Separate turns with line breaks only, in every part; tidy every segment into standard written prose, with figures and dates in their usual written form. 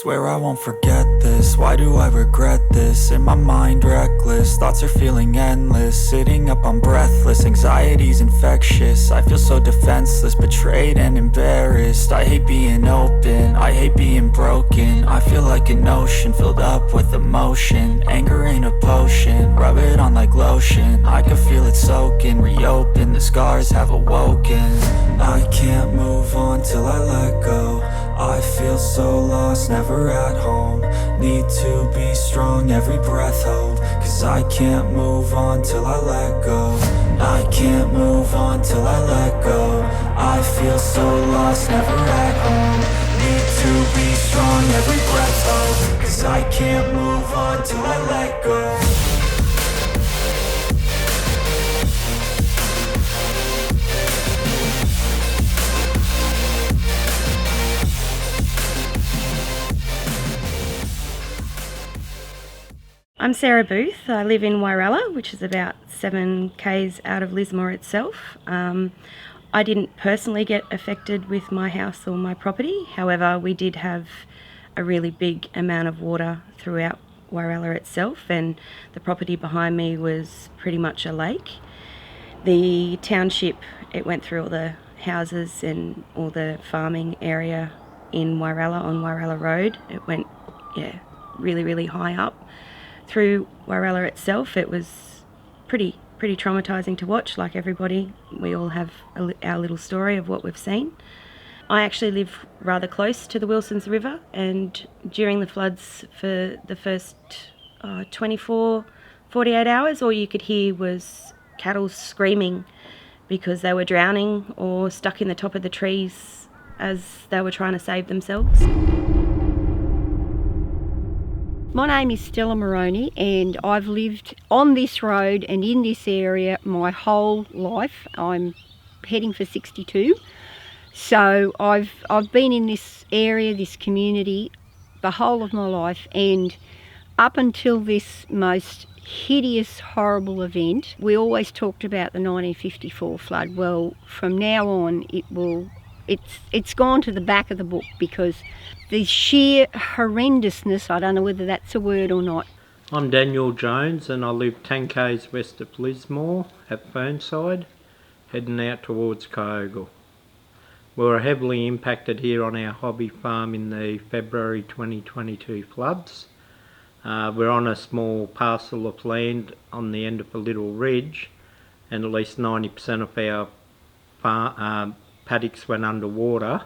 Swear I won't forget this, why do I regret this? In my mind reckless, thoughts are feeling endless. Sitting up I'm breathless, anxiety's infectious. I feel so defenseless, betrayed and embarrassed. I hate being open, I hate being broken. I feel like an ocean filled up with emotion. Anger ain't a potion, rub it on like lotion. I can feel it soaking, reopen, the scars have awoken. I can't move on till I let go. I feel so lost, never at home. Need to be strong, every breath hold. Cause I can't move on till I let go. I can't move on till I let go. I feel so lost, never at home. Need to be strong, every breath hold. Cause I can't move on till I let go.
I'm Sarah Booth. I live in Wyralla, which is about 7 k's out of Lismore itself. I didn't personally get affected with my house or my property. However, we did have a really big amount of water throughout Wyralla itself, and the property behind me was pretty much a lake. The township, it went through all the houses and all the farming area in Wyralla on Wyralla Road. It went, really, really high up. Through Wyralla itself, it was pretty traumatising to watch. Like everybody, we all have our little story of what we've seen. I actually live rather close to the Wilsons River, and during the floods for the first 48 hours, all you could hear was cattle screaming because they were drowning or stuck in the top of the trees as they were trying to save themselves.
My name is Stella Moroney, and I've lived on this road and in this area my whole life. I'm heading for 62. So I've been in this area, this community, the whole of my life, and up until this most hideous, horrible event, we always talked about the 1954 flood. Well, from now on it's gone to the back of the book, because the sheer horrendousness, I don't know whether that's a word or not.
I'm Daniel Jones, and I live 10 k's west of Lismore at Fernside, heading out towards Kyogle. We were heavily impacted here on our hobby farm in the February 2022 floods. We're on a small parcel of land on the end of a little ridge, and at least 90% of our paddocks went underwater.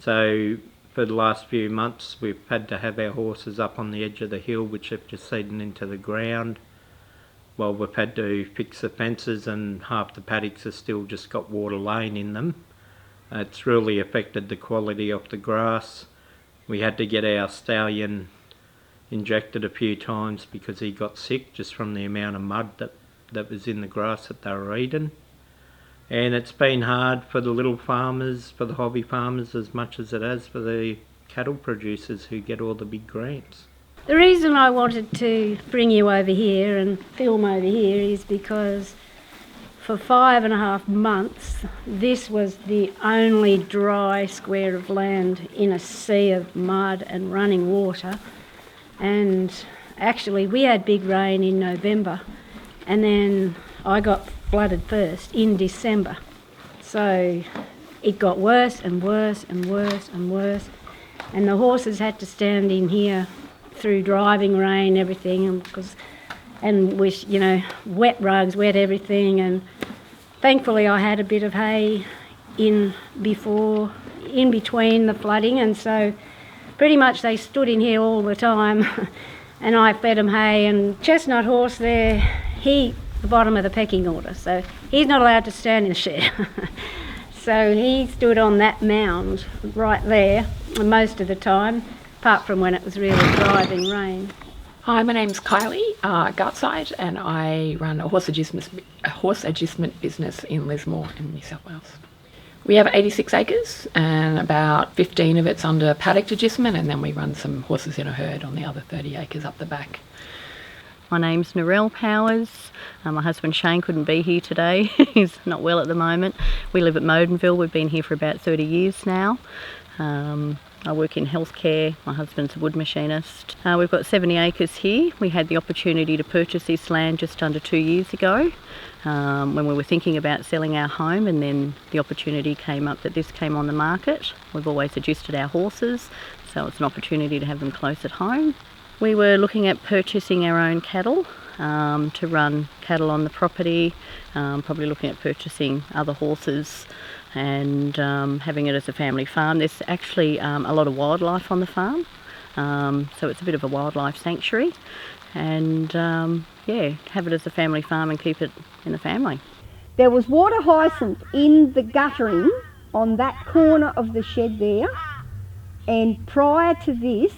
So for the last few months we've had to have our horses up on the edge of the hill, which have just seeded into the ground. Well, we've had to fix the fences, and half the paddocks have still just got water laying in them. It's really affected the quality of the grass. We had to get our stallion injected a few times because he got sick just from the amount of mud that was in the grass that they were eating. And it's been hard for the little farmers, for the hobby farmers, as much as it has for the cattle producers who get all the big grants.
The reason I wanted to bring you over here and film over here is because for 5.5 months this was the only dry square of land in a sea of mud and running water. And actually we had big rain in November, and then I got flooded first in December. So it got worse and worse and worse and worse, and the horses had to stand in here through driving rain, everything, and with wet rugs, wet everything. And thankfully I had a bit of hay in between the flooding, and so pretty much they stood in here all the time and I fed them hay. And Chestnut horse there, the bottom of the pecking order, so he's not allowed to stand in the shed. So he stood on that mound right there most of the time, apart from when it was really driving rain.
Hi, my name's Kylie Gartside, and I run a horse agistment business in Lismore in New South Wales. We have 86 acres, and about 15 of it's under paddock agistment, and then we run some horses in a herd on the other 30 acres up the back.
My name's Narell Powers. My husband Shane couldn't be here today. He's not well at the moment. We live at Modenville. We've been here for about 30 years now. I work in healthcare. My husband's a wood machinist. We've got 70 acres here. We had the opportunity to purchase this land just under 2 years ago when we were thinking about selling our home, and then the opportunity came up that this came on the market. We've always adjusted our horses, so it's an opportunity to have them close at home. We were looking at purchasing our own cattle to run cattle on the property, probably looking at purchasing other horses and having it as a family farm. There's actually a lot of wildlife on the farm, so it's a bit of a wildlife sanctuary, and yeah, have it as a family farm and keep it in the family.
There was water hyacinth in the guttering on that corner of the shed there, and prior to this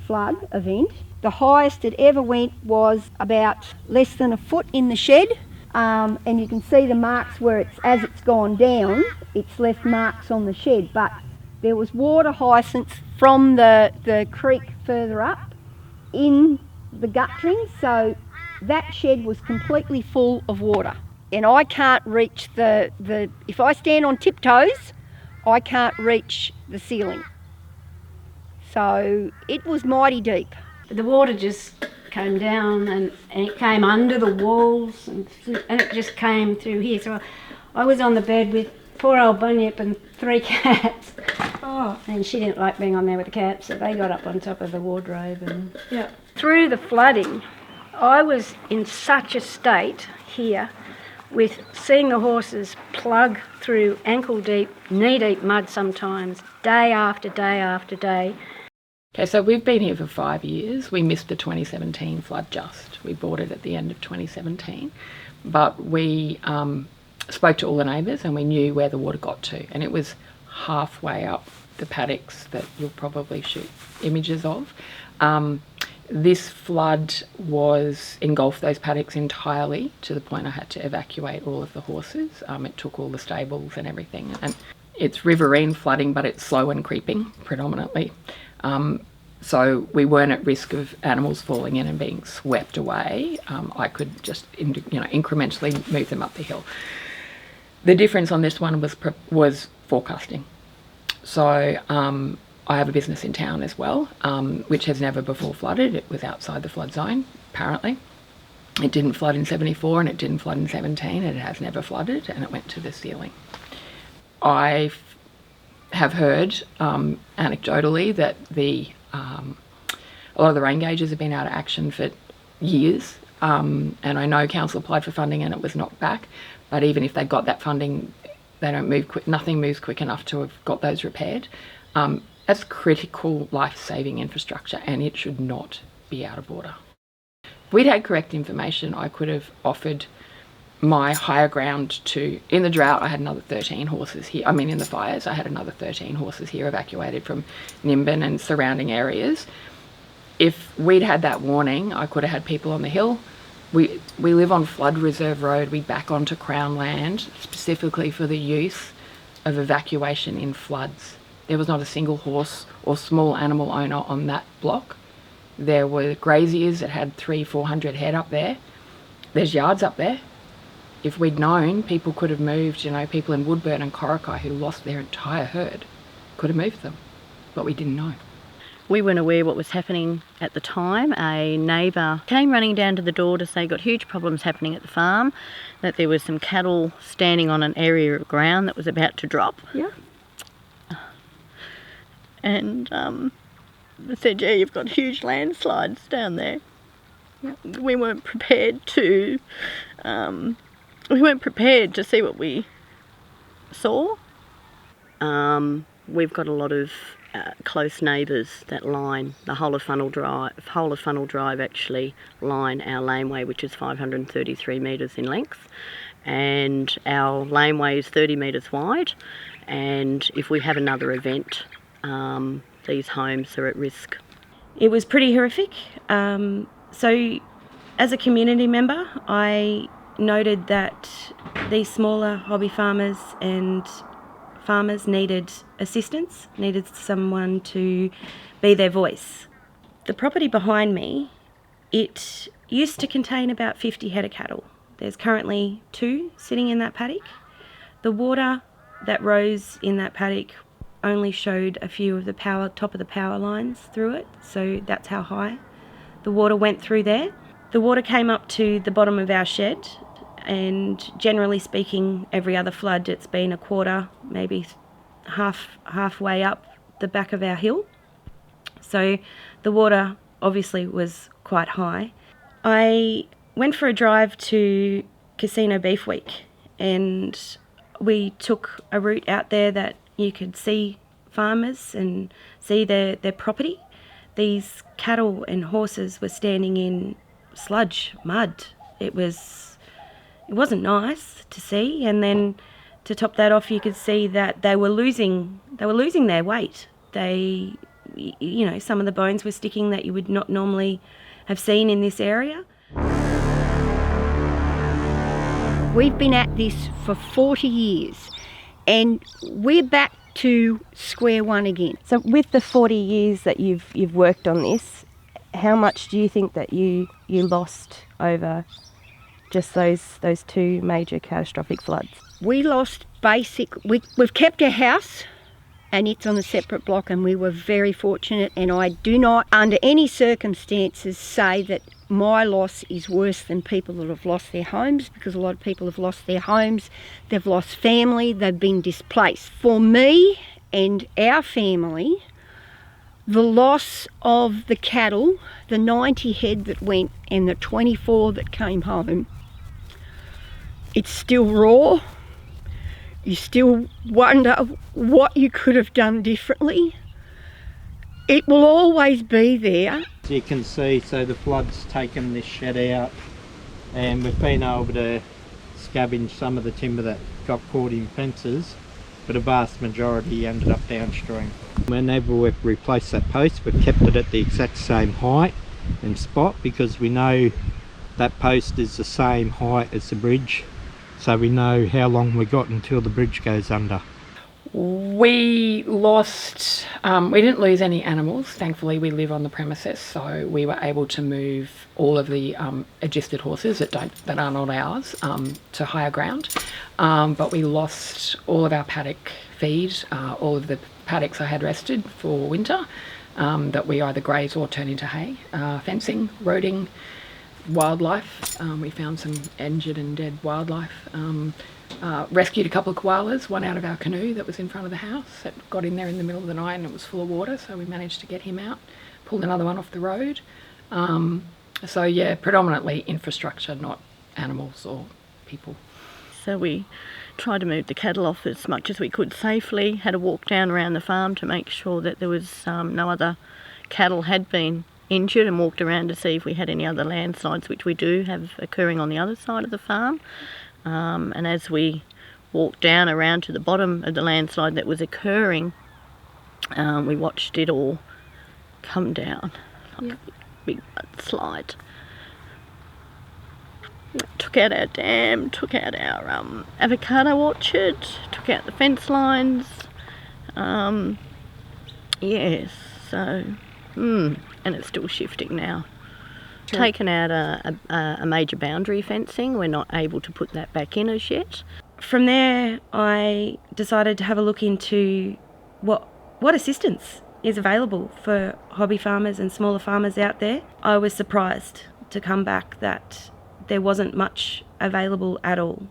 flood event, the highest it ever went was about less than a foot in the shed, and you can see the marks where as it's gone down, it's left marks on the shed, but there was water hyacinth from the creek further up in the guttering, so that shed was completely full of water. And I can't reach if I stand on tiptoes, I can't reach the ceiling. So it was mighty deep.
The water just came down and it came under the walls and it just came through here. So I was on the bed with poor old Bunyip and 3 cats. Oh. And she didn't like being on there with the cats, so they got up on top of the wardrobe. And through the flooding, I was in such a state here with seeing the horses plug through ankle deep, knee deep mud sometimes, day after day after day.
Okay, so we've been here for 5 years. We missed the 2017 flood just. We bought it at the end of 2017. But we spoke to all the neighbours and we knew where the water got to. And it was halfway up the paddocks that you'll probably shoot images of. This flood engulfed those paddocks entirely to the point I had to evacuate all of the horses. It took all the stables and everything. And it's riverine flooding, but it's slow and creeping predominantly. So we weren't at risk of animals falling in and being swept away. I could just incrementally move them up the hill. The difference on this one was forecasting. So I have a business in town as well, which has never before flooded. It was outside the flood zone, apparently. It didn't flood in 74 and it didn't flood in 17. It has never flooded, and it went to the ceiling. I have heard anecdotally that a lot of the rain gauges have been out of action for years, and I know council applied for funding and it was knocked back, but even if they got that funding, they don't move quick. Nothing moves quick enough to have got those repaired. That's critical life-saving infrastructure, and it should not be out of order. If we'd had correct information, I could have offered my higher ground in the drought. I had another 13 horses here. I mean, in the fires, I had another 13 horses here evacuated from Nimbin and surrounding areas. If we'd had that warning, I could have had people on the hill. We live on Flood Reserve Road. We back onto Crown land specifically for the use of evacuation in floods. There was not a single horse or small animal owner on that block. There were graziers that had 300-400 head up there. There's yards up there. If we'd known, people could have moved, people in Woodburn and Corokai who lost their entire herd could have moved them, but we didn't know.
We weren't aware what was happening at the time. A neighbour came running down to the door to say got huge problems happening at the farm, that there was some cattle standing on an area of ground that was about to drop.
Yeah.
And they said, yeah, you've got huge landslides down there. Yeah. We weren't prepared to see what we saw. We've got a lot of close neighbours that line the whole of Funnel Drive actually line our laneway, which is 533 metres in length, and our laneway is 30 metres wide, and if we have another event, these homes are at risk.
It was pretty horrific. So as a community member, I noted that these smaller hobby farmers and farmers needed assistance, needed someone to be their voice. The property behind me, it used to contain about 50 head of cattle. There's currently 2 sitting in that paddock. The water that rose in that paddock only showed a few of the top of the power lines through it, so that's how high the water went through there. The water came up to the bottom of our shed, and generally speaking, every other flood it's been a quarter, maybe halfway up the back of our hill. So the water obviously was quite high. I went for a drive to Casino Beef Week, and we took a route out there that you could see farmers and see their property. These cattle and horses were standing in sludge, mud. It wasn't nice to see, and then to top that off, you could see that they were losing their weight. Some of the bones were sticking that you would not normally have seen in this area.
We've been at this for 40 years and we're back to square one again.
So with the 40 years that you've worked on this, how much do you think that you lost over just those 2 major catastrophic floods?
We lost we've kept our house and it's on a separate block, and we were very fortunate, and I do not under any circumstances say that my loss is worse than people that have lost their homes, because a lot of people have lost their homes, they've lost family, they've been displaced. For me and our family, the loss of the cattle, the 90 head that went and the 24 that came home, it's still raw. You still wonder what you could have done differently. It will always be there.
As you can see, so the flood's taken this shed out, and we've been able to scavenge some of the timber that got caught in fences, but a vast majority ended up downstream. Whenever we've replaced that post, we've kept it at the exact same height and spot, because we know that post is the same height as the bridge, so we know how long we got until the bridge goes under.
We didn't lose any animals. Thankfully, we live on the premises, so we were able to move all of the registered horses that are not ours to higher ground. But we lost all of our paddock feed, all of the paddocks I had rested for winter, that we either graze or turn into hay, fencing, roading, wildlife. We found some injured and dead wildlife. Rescued a couple of koalas, one out of our canoe that was in front of the house that got in there in the middle of the night and it was full of water, so we managed to get him out. Pulled another one off the road. So yeah, predominantly infrastructure, not animals or people.
So we tried to move the cattle off as much as we could safely, had a walk down around the farm to make sure that there was no other cattle had been injured, and walked around to see if we had any other landslides, which we do have occurring on the other side of the farm. And as we walked down around to the bottom of the landslide that was occurring, we watched it all come down like a big mudslide. Took out our dam, took out our avocado orchard, took out the fence lines. Yes, so and it's still shifting now. Sure. Taken out a major boundary fencing. We're not able to put that back in as yet.
From there, I decided to have a look into what assistance is available for hobby farmers and smaller farmers out there. I was surprised to come back that there wasn't much available at all.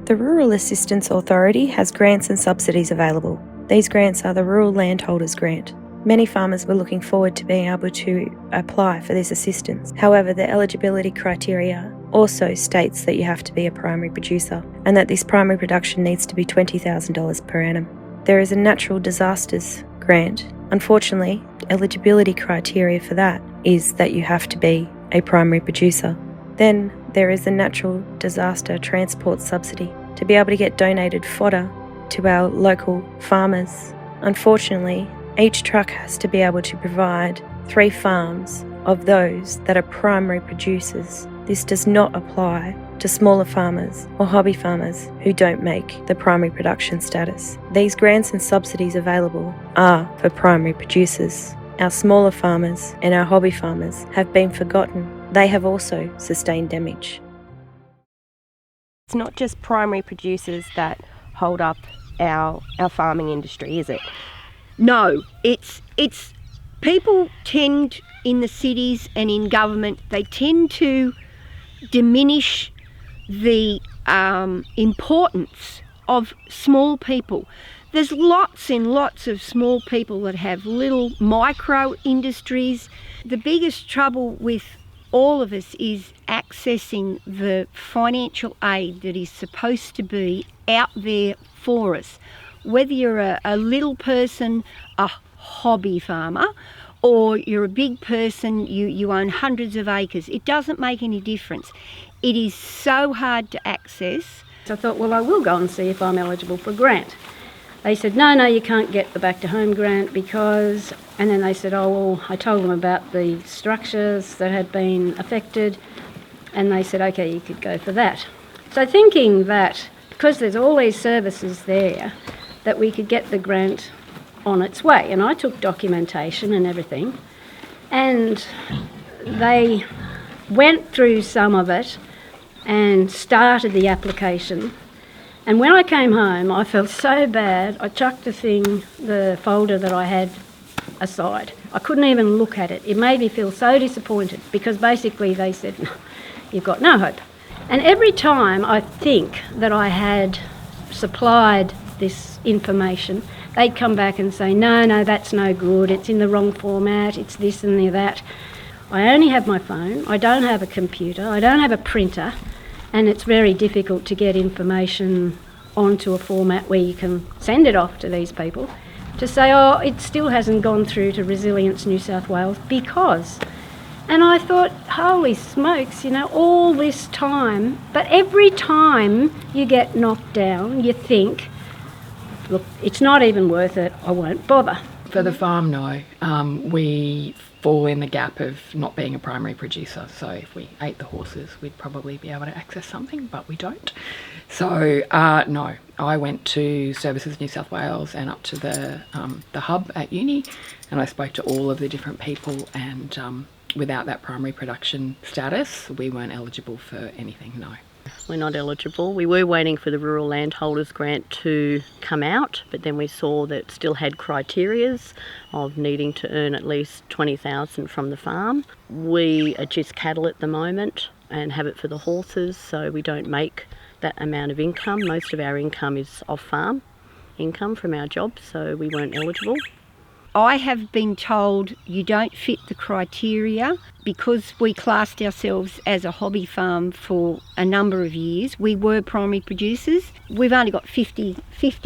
The Rural Assistance Authority has grants and subsidies available. These grants are the Rural Landholders Grant. Many farmers were looking forward to being able to apply for this assistance. However, the eligibility criteria also states that you have to be a primary producer and that this primary production needs to be $20,000 per annum. There is a Natural Disasters Grant. Unfortunately, eligibility criteria for that is that you have to be a primary producer. Then there is the Natural Disaster Transport Subsidy to be able to get donated fodder to our local farmers. Unfortunately, each truck has to be able to provide 3 farms of those that are primary producers This does not apply to smaller farmers or hobby farmers who don't make the primary production status. These grants and subsidies available are for primary producers. Our smaller farmers and our hobby farmers have been forgotten. They have also sustained damage.
It's not just primary producers that hold up our farming industry, is it?
No, it's people tend in the cities and in government, they tend to diminish the importance of small people. There's lots and lots of small people that have little micro industries. The biggest trouble with all of us is accessing the financial aid that is supposed to be out there for us. Whether you're a little person, a hobby farmer, or you're a big person, you own hundreds of acres, it doesn't make any difference. It is so hard to access.
So I thought, well, I will go and see if I'm eligible for a grant. They said, no, you can't get the Back to Home grant because... And then they said, oh, well, I told them about the structures that had been affected, and they said, okay, you could go for that. So thinking that, because there's all these services there, that we could get the grant on its way. And I took documentation and everything, and they went through some of it and started the application. And when I came home, I felt so bad, I chucked the folder that I had aside. I couldn't even look at it. It made me feel so disappointed because basically they said, no, you've got no hope. And every time I think that I had supplied this information, they'd come back and say, no, that's no good, it's in the wrong format, it's this and that. I only have my phone, I don't have a computer, I don't have a printer, and it's very difficult to get information onto a format where you can send it off to these people to say, oh, it still hasn't gone through to Resilience New South Wales because... And I thought, holy smokes, all this time, but every time you get knocked down, you think, look, it's not even worth it, I won't bother.
For the farm, no. We fall in the gap of not being a primary producer. So if we ate the horses, we'd probably be able to access something, but we don't. So no, I went to Services New South Wales and up to the hub at uni, and I spoke to all of the different people, and without that primary production status, we weren't eligible for anything, no.
We're not eligible. We were waiting for the Rural Landholders Grant to come out, but then we saw that it still had criterias of needing to earn at least $20,000 from the farm. We are just cattle at the moment and have it for the horses, so we don't make that amount of income. Most of our income is off-farm income from our jobs, so we weren't eligible.
I have been told you don't fit the criteria because we classed ourselves as a hobby farm for a number of years. We were primary producers. We've only got 50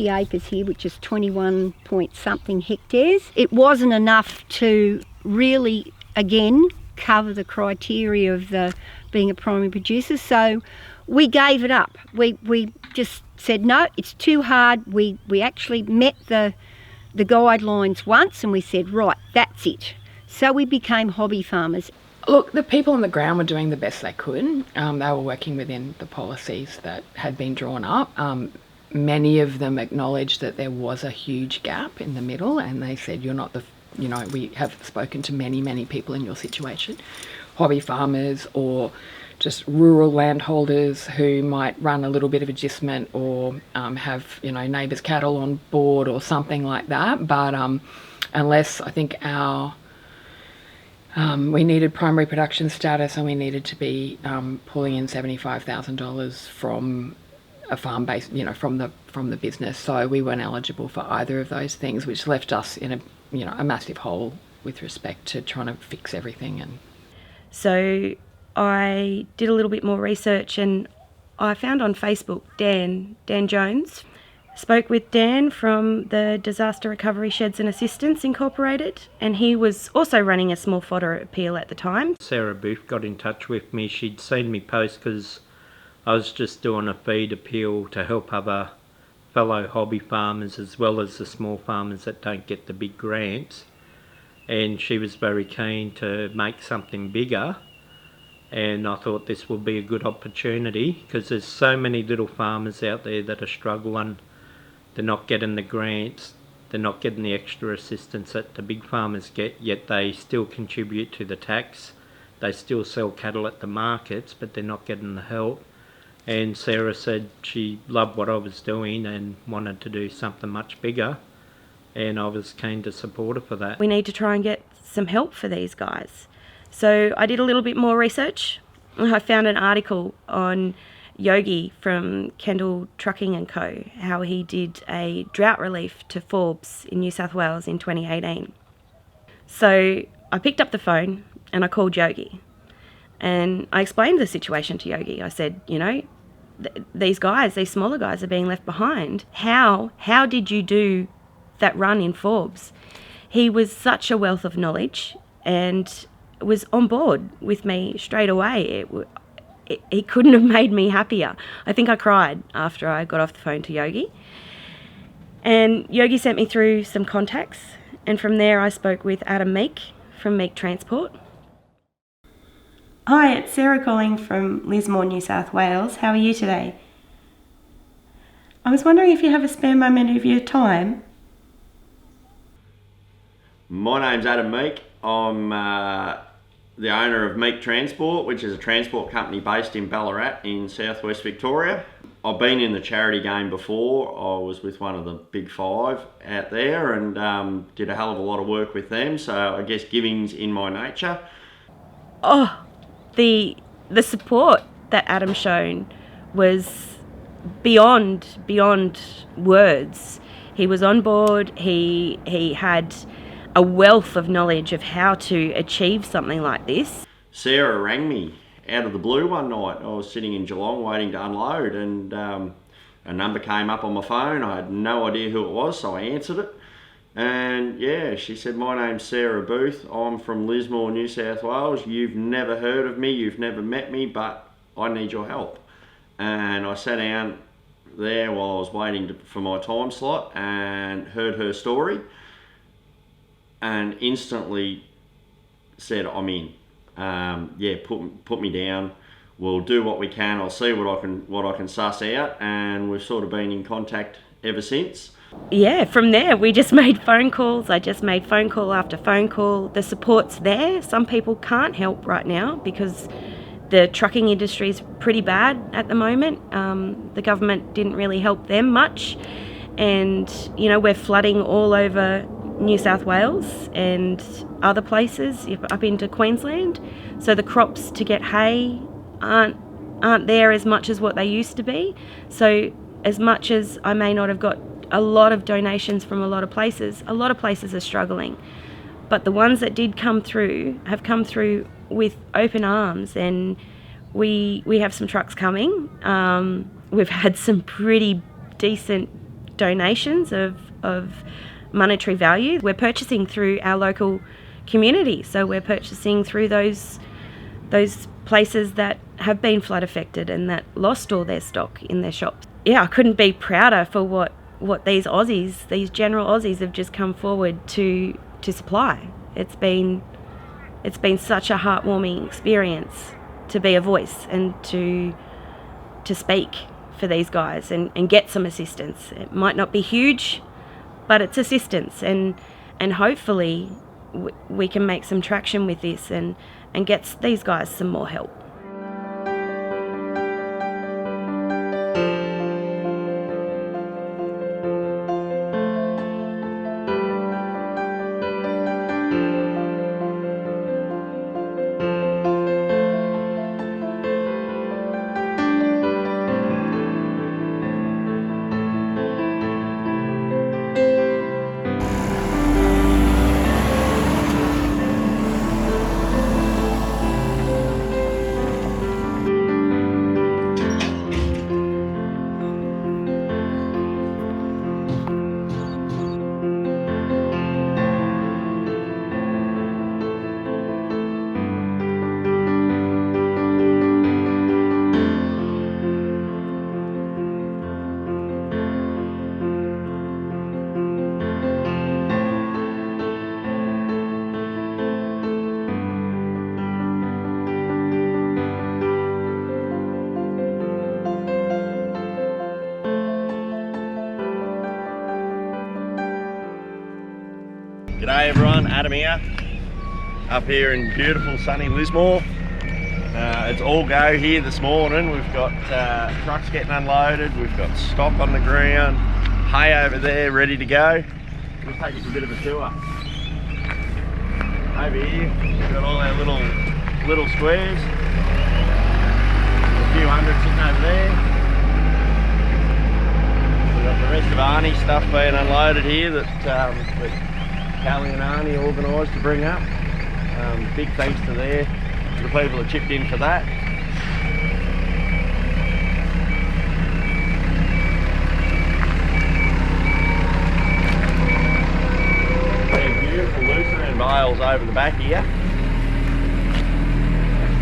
acres here, which is 21 point something hectares. It wasn't enough to really, again, cover the criteria of being a primary producer, so we gave it up. We just said, no, it's too hard. We actually met the guidelines once and we said, right, that's it. So we became hobby farmers.
Look, the people on the ground were doing the best they could. They were working within the policies that had been drawn up. Many of them acknowledged that there was a huge gap in the middle, and they said, you're not we have spoken to many people in your situation, hobby farmers or just rural landholders who might run a little bit of agistment or have neighbours' cattle on board or something like that. But unless I think we needed primary production status and we needed to be pulling in $75,000 from a farm base, from the business, so we weren't eligible for either of those things, which left us in a massive hole with respect to trying to fix everything. And
so I did a little bit more research and I found on Facebook Dan Jones. Spoke with Dan from the Disaster Recovery Sheds and Assistance Incorporated, and he was also running a small fodder appeal at the time.
Sarah Booth got in touch with me. She'd seen me post because I was just doing a feed appeal to help other fellow hobby farmers as well as the small farmers that don't get the big grants, and she was very keen to make something bigger. and I thought this would be a good opportunity because there's so many little farmers out there that are struggling. They're not getting the grants, they're not getting the extra assistance that the big farmers get, yet they still contribute to the tax. They still sell cattle at the markets, but they're not getting the help. And Sarah said she loved what I was doing and wanted to do something much bigger, and I was keen to support her for that.
We need to try and get some help for these guys. So I did a little bit more research. I found an article on Yogi from Kendall Trucking & Co, how he did a drought relief to Forbes in New South Wales in 2018. So I picked up the phone and I called Yogi and I explained the situation to Yogi. I said, you know, these guys, these smaller guys are being left behind. How did you do that run in Forbes? He was such a wealth of knowledge and was on board with me straight away. He couldn't have made me happier. I think I cried after I got off the phone to Yogi. And Yogi sent me through some contacts, and from there I spoke with Adam Meek from Meek Transport.
Hi, it's Sarah calling from Lismore, New South Wales. How are you today? I was wondering if you have a spare moment of your time.
My name's Adam Meek. I'm the owner of Meek Transport, which is a transport company based in Ballarat in southwest Victoria. I've been in the charity game before. I was with one of the big five out there and did a hell of a lot of work with them, so I guess giving's in my nature.
Oh, the support that Adam shown was beyond words. He was on board. He had a wealth of knowledge of how to achieve something like this.
Sarah rang me out of the blue one night. I was sitting in Geelong waiting to unload and a number came up on my phone. I had no idea who it was, so I answered it. And yeah, she said, my name's Sarah Booth. I'm from Lismore, New South Wales. You've never heard of me, you've never met me, but I need your help. And I sat down there while I was waiting for my time slot and heard her story and instantly said, I'm in. Put me down. We'll do what we can. I'll see what I can suss out, and we've sort of been in contact ever since.
Yeah, from there we just made phone calls. I just made phone call after phone call. The support's there. Some people can't help right now because the trucking industry is pretty bad at the moment. The government didn't really help them much, and you know, we're flooding all over New South Wales and other places up into Queensland, so the crops to get hay aren't there as much as what they used to be. So as much as I may not have got a lot of donations from a lot of places are struggling, but the ones that did come through have come through with open arms, and we have some trucks coming. We've had some pretty decent donations of monetary value. We're purchasing through our local community, so we're purchasing through those places that have been flood affected and that lost all their stock in their shops. Yeah, I couldn't be prouder for what these Aussies, these general Aussies, have just come forward to supply. It's been such a heartwarming experience to be a voice and to speak for these guys and get some assistance. It might not be huge, but it's assistance, and hopefully we can make some traction with this and get these guys some more help.
G'day everyone, Adam here, up here in beautiful sunny Lismore. It's all go here this morning. We've got trucks getting unloaded, we've got stock on the ground, hay over there ready to go. We'll take us a bit of a tour. Over here, we've got all our little squares. A few hundred sitting over there. We've got the rest of Arnie's stuff being unloaded here that Kylie and Arnie organised to bring up. Big thanks to the people that chipped in for that. Beautiful Lutheran bales over the back here.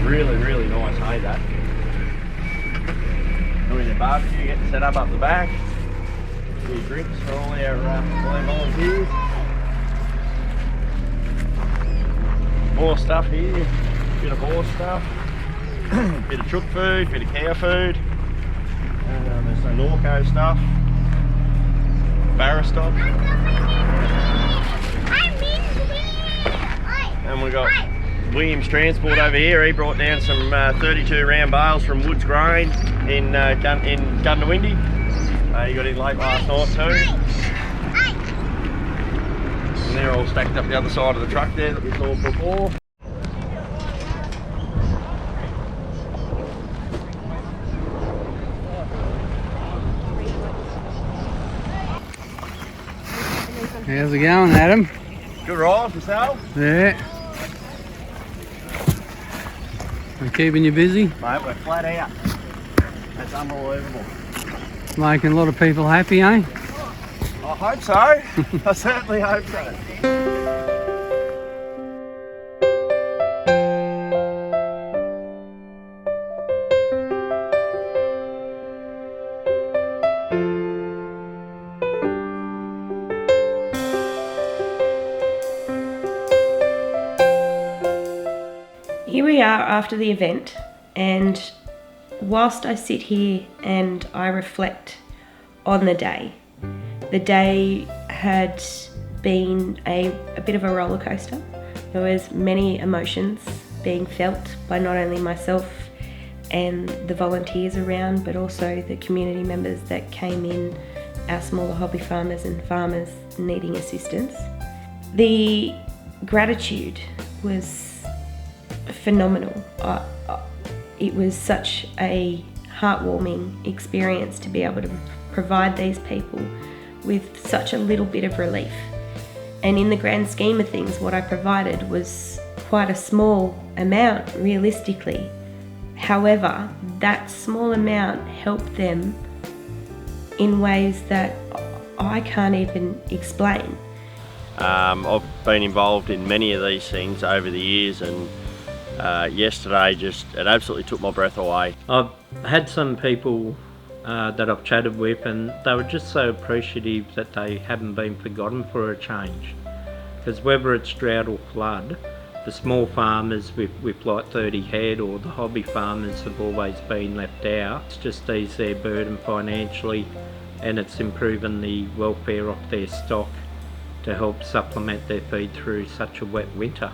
Really nice, hey, that. Doing the barbecue, getting set up the back. A few drinks for all our volunteers. More stuff here, bit of horse stuff, bit of chook food, bit of cow food. There's some Norco stuff, Barristock. And we've got Meek Transport over here. He brought down some 32 round bales from Woods Grain in Gundawindi. He got in late last night too. And they're all stacked up the other side of the truck there that we saw before.
How's it going, Adam?
Good ride, yourself?
Yeah. I'm keeping you busy?
Mate, we're flat out. That's unbelievable.
Making a lot of people happy, eh?
I hope so. I certainly hope so.
Here we are after the event, and whilst I sit here and I reflect on the day had been a bit of a roller coaster. There was many emotions being felt by not only myself and the volunteers around, but also the community members that came in, our smaller hobby farmers and farmers needing assistance. The gratitude was phenomenal. It was such a heartwarming experience to be able to provide these people with such a little bit of relief. And in the grand scheme of things, what I provided was quite a small amount realistically. However, that small amount helped them in ways that I can't even explain.
I've been involved in many of these things over the years, and yesterday it absolutely took my breath away.
I've had some people that I've chatted with, and they were just so appreciative that they haven't been forgotten for a change. Because whether it's drought or flood, the small farmers with like 30 head or the hobby farmers have always been left out. It's just eased their burden financially, and it's improving the welfare of their stock to help supplement their feed through such a wet winter.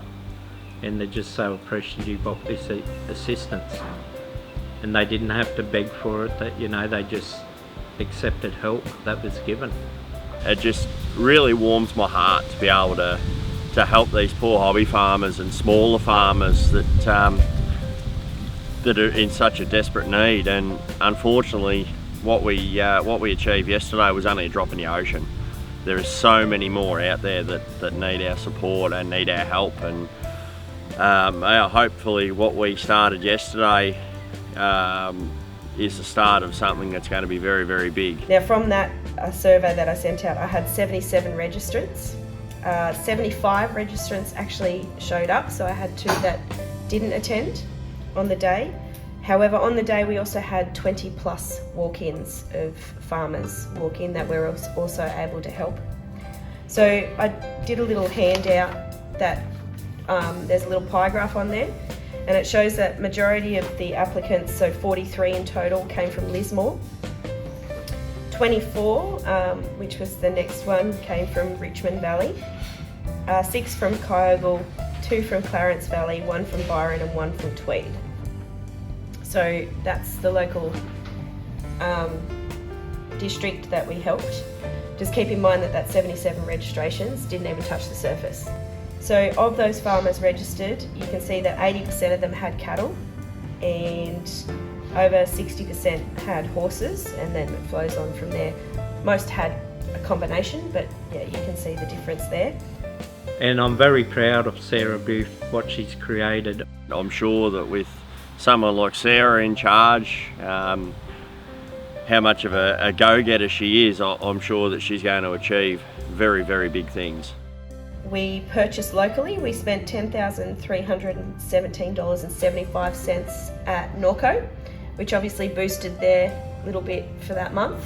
And they're just so appreciative of this assistance. And they didn't have to beg for it, that, you know, they just accepted help that was given.
It just really warms my heart to be able to help these poor hobby farmers and smaller farmers that are in such a desperate need. And unfortunately, what we achieved yesterday was only a drop in the ocean. There are so many more out there that need our support and need our help. And hopefully what we started yesterday is the start of something that's going to be very, very big.
Now from that survey that I sent out, I had 77 registrants. 75 registrants actually showed up, so I had 2 that didn't attend on the day. However, on the day we also had 20 plus walk-ins of farmers walk in that we're also able to help. So I did a little handout that there's a little pie graph on there, and it shows that majority of the applicants, so 43 in total, came from Lismore. 24, which was the next one, came from Richmond Valley. 6 from Kyogle, 2 from Clarence Valley, 1 from Byron and 1 from Tweed. So that's the local district that we helped. Just keep in mind that 77 registrations didn't even touch the surface. So of those farmers registered, you can see that 80% of them had cattle and over 60% had horses, and then it flows on from there. Most had a combination, but yeah, you can see the difference there.
And I'm very proud of Sarah Booth, what she's created.
I'm sure that with someone like Sarah in charge, how much of a go-getter she is, I'm sure that she's going to achieve very, very big things.
We purchased locally. We spent $10,317.75 at Norco, which obviously boosted their little bit for that month,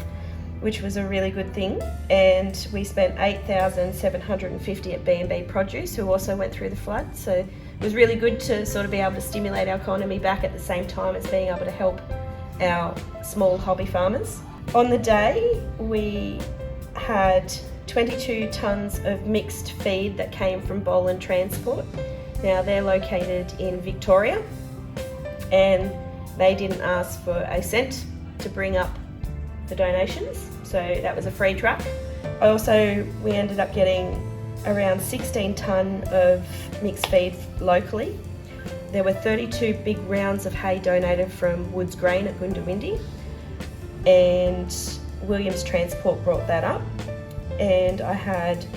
which was a really good thing. And we spent $8,750 at B&B Produce, who also went through the flood. So it was really good to sort of be able to stimulate our economy back at the same time as being able to help our small hobby farmers. On the day, we had 22 tonnes of mixed feed that came from Deklan Transport. Now they're located in Victoria, and they didn't ask for a cent to bring up the donations, so that was a free truck. We ended up getting around 16 tonne of mixed feed locally. There were 32 big rounds of hay donated from Woods Grain at Goondiwindi, and Williams Transport brought that up. And I had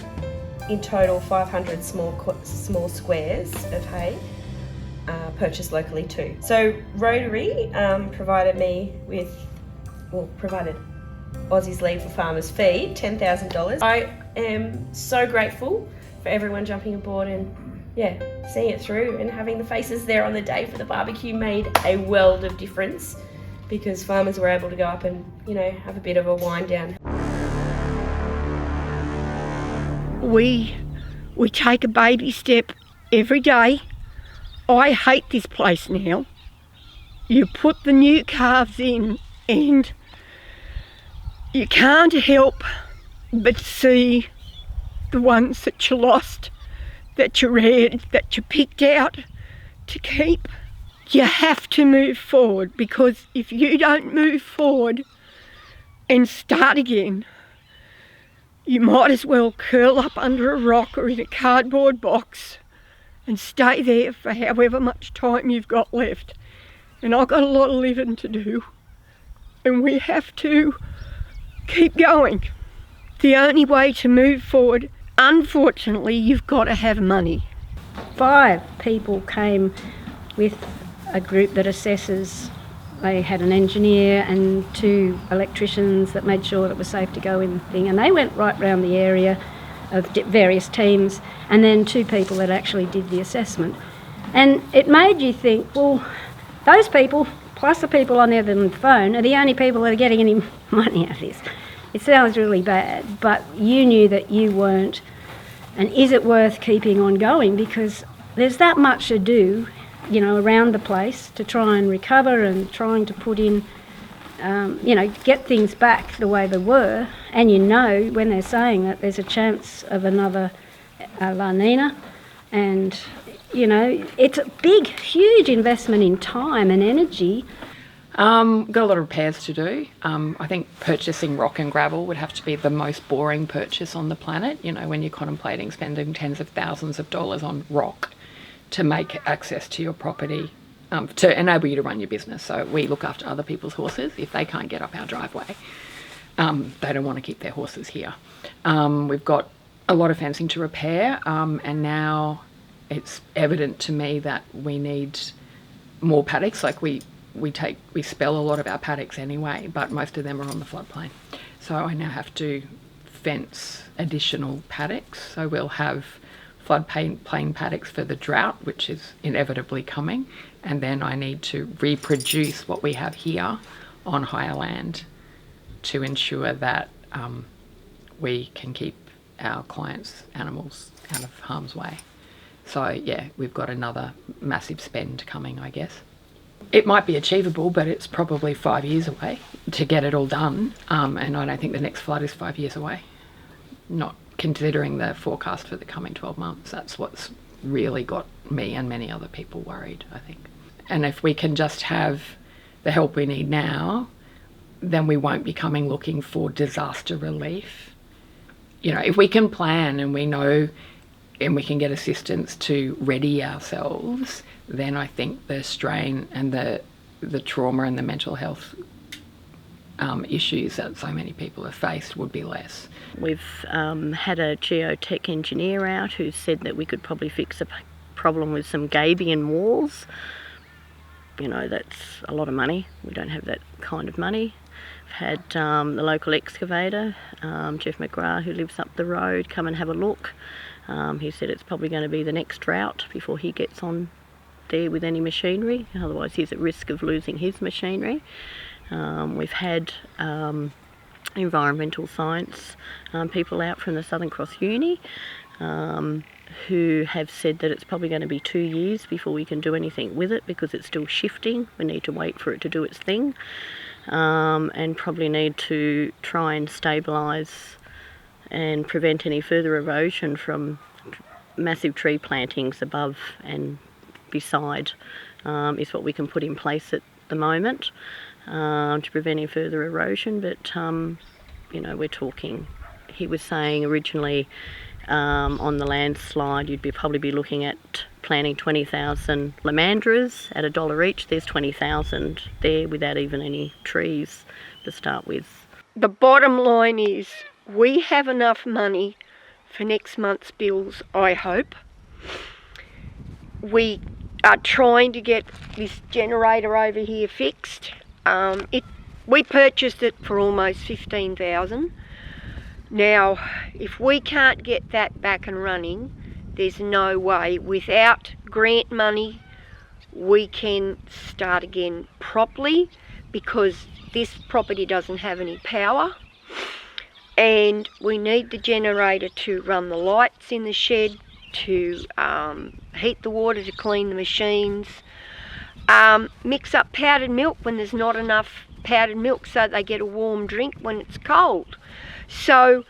in total 500 small squares of hay purchased locally too. So Rotary provided Aussies Lead for Farmers Feed, $10,000. I am so grateful for everyone jumping aboard and seeing it through, and having the faces there on the day for the barbecue made a world of difference, because farmers were able to go up and have a bit of a wind down.
We take a baby step every day. I hate this place now. You put the new calves in and you can't help but see the ones that you lost, that you reared, that you picked out to keep. You have to move forward, because if you don't move forward and start again, you might as well curl up under a rock or in a cardboard box and stay there for however much time you've got left. And I've got a lot of living to do, and we have to keep going. The only way to move forward, unfortunately, you've got to have money.
5 people came with a group that assesses. They had an engineer and 2 electricians that made sure that it was safe to go in the thing, and they went right round the area of various teams, and then 2 people that actually did the assessment. And it made you think, well, those people, plus the people on the other phone, are the only people that are getting any money out of this. It sounds really bad, but you knew that you weren't. And is it worth keeping on going? Because there's that much to do, around the place to try and recover and trying to put in, get things back the way they were. And when they're saying that there's a chance of another La Nina, and, it's a big, huge investment in time and energy.
Got a lot of repairs to do. I think purchasing rock and gravel would have to be the most boring purchase on the planet, when you're contemplating spending tens of thousands of dollars on rock to make access to your property, to enable you to run your business. So we look after other people's horses. If they can't get up our driveway, they don't want to keep their horses here. We've got a lot of fencing to repair, and now it's evident to me that we need more paddocks. Like we spell a lot of our paddocks anyway, but most of them are on the floodplain. So I now have to fence additional paddocks. So we'll have floodplain paddocks for the drought, which is inevitably coming, and then I need to reproduce what we have here on higher land to ensure that we can keep our clients' animals out of harm's way. So yeah, we've got another massive spend coming, I guess. It might be achievable, but it's probably 5 years away to get it all done, and I don't think the next flood is 5 years away. Not considering the forecast for the coming 12 months, that's what's really got me and many other people worried, I think. And if we can just have the help we need now, then we won't be coming looking for disaster relief. You know, if we can plan and we know and we can get assistance to ready ourselves, then I think the strain and the trauma and the mental health issues that so many people have faced would be less.
We've had a geotech engineer out who said that we could probably fix a problem with some gabion walls. You know, that's a lot of money. We don't have that kind of money. We've had the local excavator, Jeff McGrath, who lives up the road, come and have a look. He said it's probably going to be the next drought before he gets on there with any machinery, otherwise he's at risk of losing his machinery. We've had environmental science people out from the Southern Cross Uni who have said that it's probably going to be 2 years before we can do anything with it because it's still shifting. We need to wait for it to do its thing, and probably need to try and stabilise and prevent any further erosion from massive tree plantings above and beside is what we can put in place at the moment to prevent any further erosion. But you know, we're talking, he was saying originally on the landslide you'd probably be looking at planting 20,000 lamandras at $1 each. There's 20,000 there without even any trees to start with.
The bottom line is we have enough money for next month's bills, I hope. We are trying to get this generator over here fixed. We purchased it for almost $15,000. Now, if we can't get that back and running, there's no way without grant money we can start again properly, because this property doesn't have any power. And we need the generator to run the lights in the shed, to heat the water, to clean the machines, mix up powdered milk when there's not enough powdered milk so they get a warm drink when it's cold. So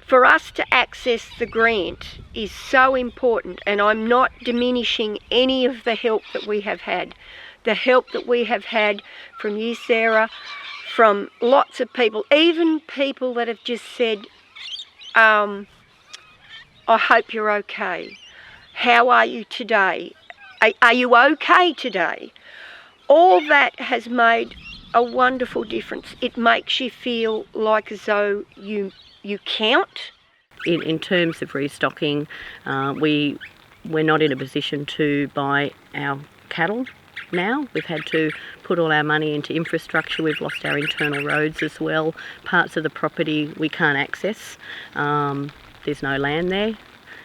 for us to access the grant is so important, and I'm not diminishing any of the help that we have had. The help that we have had from you, Sarah, from lots of people, even people that have just said, I hope you're okay. How are you today? Are you okay today? All that has made a wonderful difference. It makes you feel like as though you count.
In terms of restocking, we're not in a position to buy our cattle now. We've had to put all our money into infrastructure. We've lost our internal roads as well. Parts of the property we can't access. There's no land there.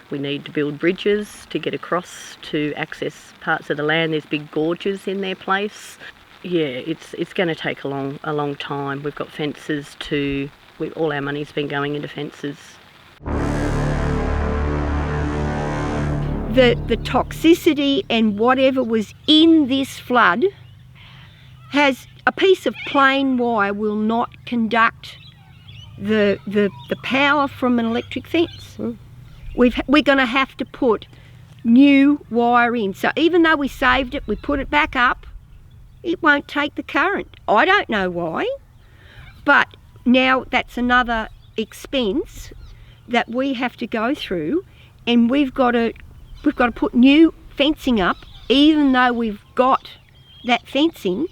We need to build bridges to get across to access parts of the land. There's big gorges in their place. Yeah, it's going to take a long time. We've got fences all our money's been going into fences.
The toxicity and whatever was in this flood has a piece of plain wire will not conduct the power from an electric fence. We're going to have to put new wire in. So even though we saved it, we put it back up, it won't take the current. I don't know why, but now that's another expense that we have to go through, and we've got to put new fencing up. Even though we've got that fencing,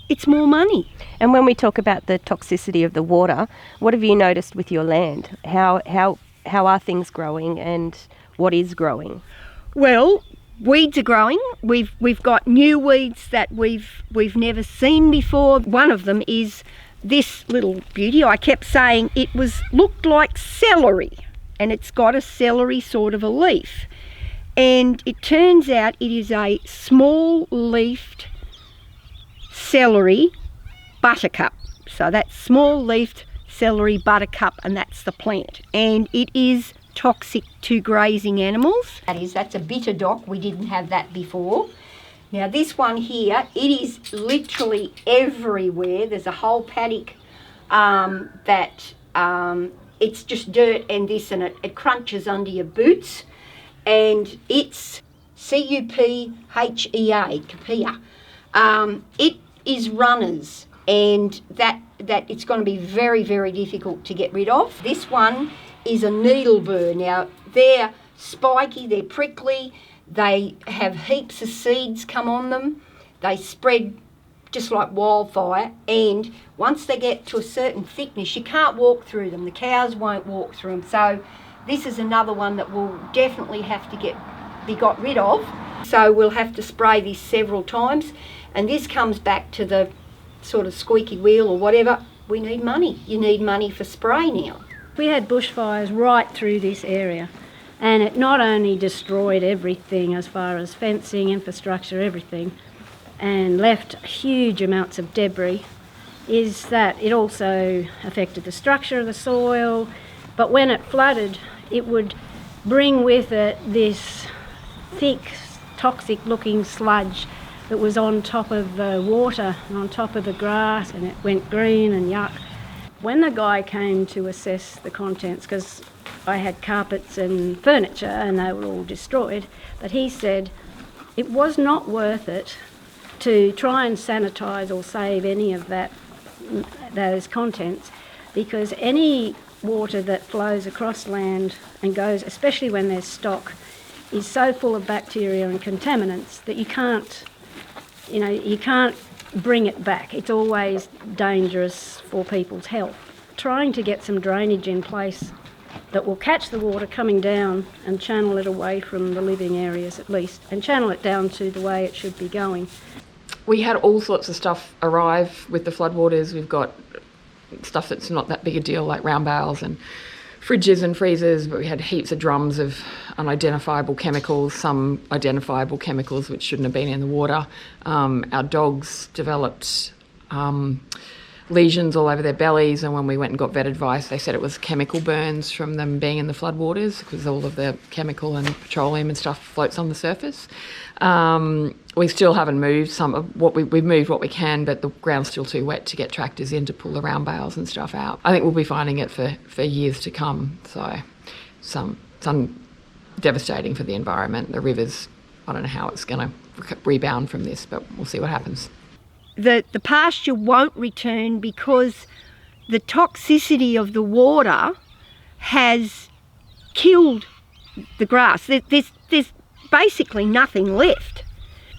it's more money.
And when we talk about the toxicity of the water, what have you noticed with your land? How are things growing, and what is growing?
Well, weeds are growing. We've got new weeds that we've never seen before. One of them is this little beauty. I kept saying it looked like celery, and it's got a celery sort of a leaf. And it turns out it is a small-leafed celery buttercup. So that's small-leafed celery buttercup, and that's the plant. And it is toxic to grazing animals. That's a bitter dock. We didn't have that before. Now this one here, it is literally everywhere. There's a whole paddock that it's just dirt and this, and it crunches under your boots, and it's CUPHEA, Capia. It is runners, and that it's going to be very, very difficult to get rid of. This one is a needle burr. Now, they're spiky, they're prickly, they have heaps of seeds come on them, they spread just like wildfire, and once they get to a certain thickness, you can't walk through them. The cows won't walk through them. So this is another one that will definitely have to be got rid of. So we'll have to spray this several times, and this comes back to the sort of squeaky wheel or whatever. We need money. You need money for spray now.
We had bushfires right through this area, and it not only destroyed everything as far as fencing, infrastructure, everything, and left huge amounts of debris, is that it also affected the structure of the soil. But when it flooded, it would bring with it this thick, toxic looking sludge that was on top of the water and on top of the grass, and it went green and yuck. When the guy came to assess the contents, because I had carpets and furniture and they were all destroyed, but he said it was not worth it to try and sanitise or save any of those contents, because any water that flows across land and goes, especially when there's stock, is so full of bacteria and contaminants that you can't bring it back. It's always dangerous for people's health. Trying to get some drainage in place that will catch the water coming down and channel it away from the living areas at least, and channel it down to the way it should be going.
We had all sorts of stuff arrive with the floodwaters. We've got stuff that's not that big a deal, like round bales and fridges and freezers, but we had heaps of drums of unidentifiable chemicals, some identifiable chemicals which shouldn't have been in the water. Our dogs developed lesions all over their bellies, and when we went and got vet advice, they said it was chemical burns from them being in the floodwaters, because all of the chemical and petroleum and stuff floats on the surface. We still haven't moved some of what we've moved what we can, but the ground's still too wet to get tractors in to pull the round bales and stuff out. I think we'll be finding it for years to come. So some devastating for the environment. The rivers, I don't know how it's going to rebound from this, but we'll see what happens.
The pasture won't return because the toxicity of the water has killed the grass. There's basically nothing left.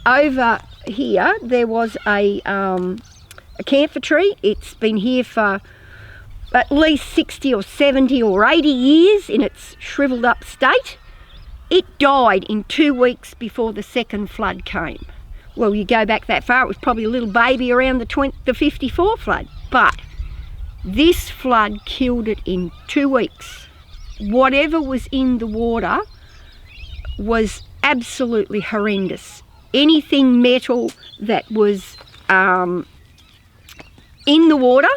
Over here there was a camphor tree. It's been here for at least 60 or 70 or 80 years in its shriveled up state. It died in 2 weeks before the second flood came. Well, you go back that far, it was probably a little baby around the 54 flood. But this flood killed it in 2 weeks. Whatever was in the water was absolutely horrendous. Anything metal that was in the water,